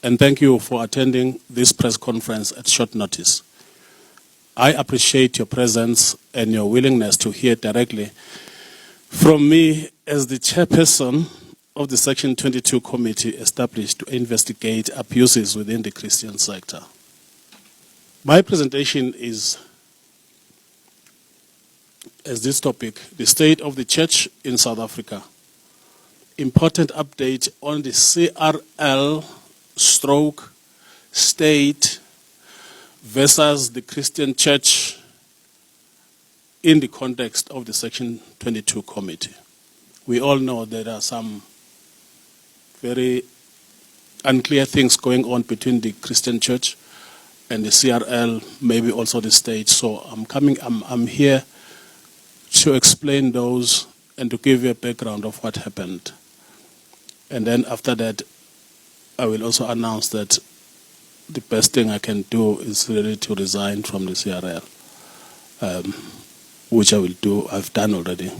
and thank you for attending this press conference at short notice. I appreciate your presence and your willingness to hear directly from me as the chairperson of the Section 22 committee established to investigate abuses within the Christian sector. My presentation is as this topic, the state of the church in South Africa. Important update on the CRL state versus the Christian church in the context of the Section 22 committee. We all know there are some very unclear things going on between the Christian church and the CRL, maybe also the state. So I'm here to explain those and to give you a background of what happened. And then after that, I will also announce that the best thing I can do is really to resign from the CRL, which I will do, I've done already.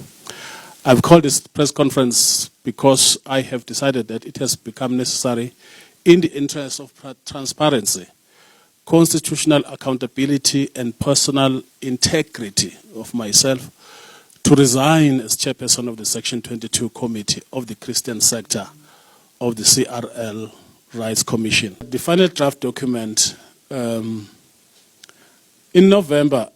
I've called this press conference because I have decided that it has become necessary in the interest of transparency, constitutional accountability, and personal integrity of myself to resign as chairperson of the Section 22 Committee of the Christian sector of the CRL Rights Commission. The final draft document, in November,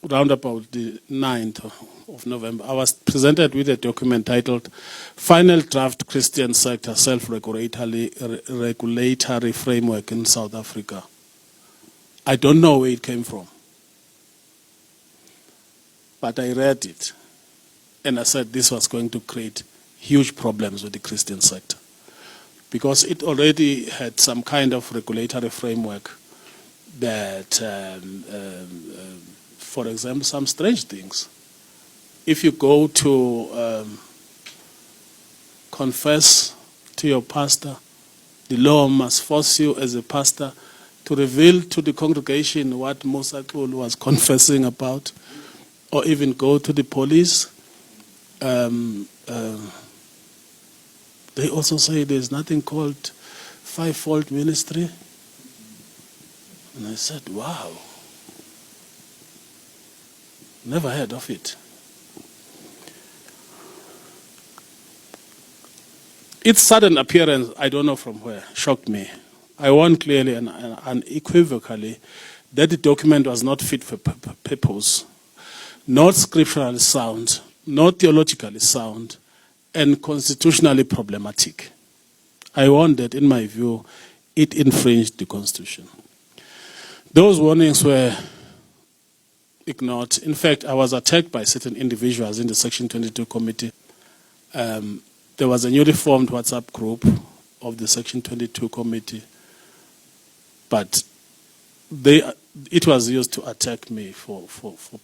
round about the 9th of November, I was presented with a document titled Final Draft Christian Sector Self-Regulatory Framework in South Africa. I don't know where it came from, but I read it, and I said this was going to create huge problems with the Christian sector, because it already had some kind of regulatory framework that, for example, some strange things. If you go to confess to your pastor, the law must force you as a pastor to reveal to the congregation what Musa was confessing about, or even go to the police. They also say there's nothing called fivefold ministry. And I said, wow, never heard of it. Its sudden appearance, I don't know from where, shocked me. I warned clearly and unequivocally that the document was not fit for purpose, not scripturally sound, not theologically sound, and constitutionally problematic. I warned that, in my view, it infringed the Constitution. Those warnings were ignored. In fact, I was attacked by certain individuals in the Section 22 committee. There was a newly formed WhatsApp group of the Section 22 committee, but it was used to attack me for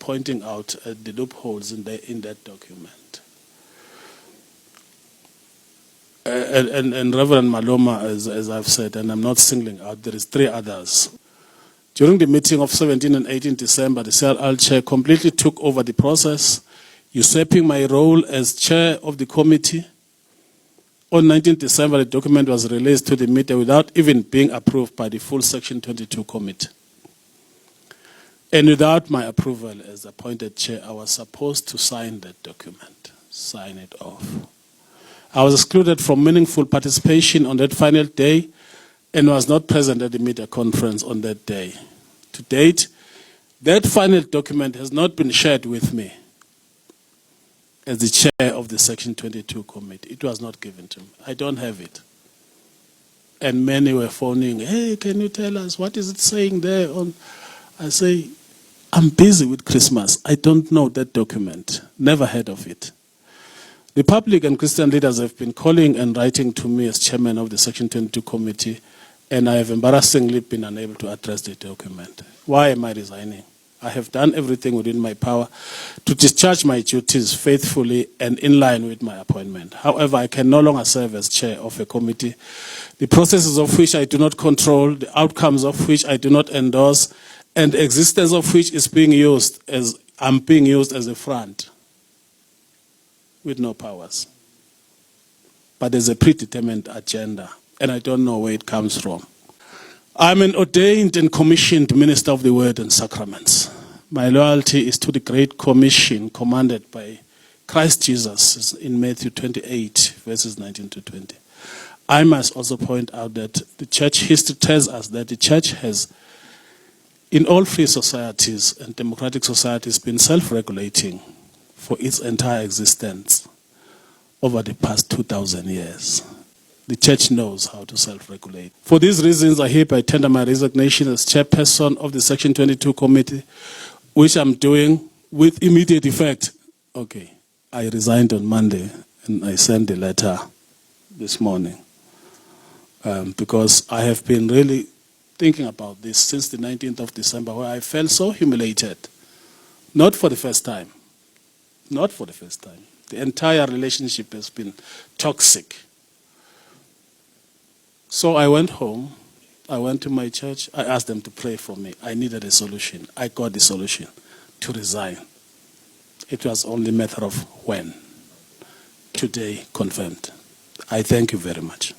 pointing out the loopholes in that document. And Reverend Maloma, as I've said, and I'm not singling out, there is 3 others. During the meeting of 17 and 18 December, the CRL chair completely took over the process, usurping my role as chair of the committee. On 19 December, the document was released to the media without even being approved by the full Section 22 committee. And without my approval as appointed chair, I was supposed to sign that document, sign it off. I was excluded from meaningful participation on that final day and was not present at the media conference on that day. To date, that final document has not been shared with me as the chair of the Section 22 committee. It was not given to me. I don't have it. And many were phoning, hey, can you tell us, what is it saying there? I say, I'm busy with Christmas. I don't know that document. Never heard of it. The public and Christian leaders have been calling and writing to me as chairman of the Section 22 committee, and I have embarrassingly been unable to address the document. Why am I resigning? I have done everything within my power to discharge my duties faithfully and in line with my appointment. However, I can no longer serve as chair of a committee, the processes of which I do not control, the outcomes of which I do not endorse, and the existence of which is being used as I'm being used as a front with no powers. but there's a predetermined agenda, and I don't know where it comes from. I'm an ordained and commissioned minister of the Word and Sacraments. My loyalty is to the Great Commission commanded by Christ Jesus in Matthew 28, verses 19 to 20. I must also point out that the church history tells us that the church has, in all free societies and democratic societies, been self-regulating for its entire existence over the past 2,000 years. The church knows how to self-regulate. For these reasons, I hereby tender my resignation as chairperson of the Section 22 committee, which I'm doing with immediate effect. Okay, I resigned on Monday, and I sent the letter this morning because I have been really thinking about this since the 19th of December, where I felt so humiliated. Not for the first time. Not for the first time. The entire relationship has been toxic. So I went home. I went to my church. I asked them to pray for me. I needed a solution. I got the solution to resign. It was only a matter of when. Today, confirmed. I thank you very much.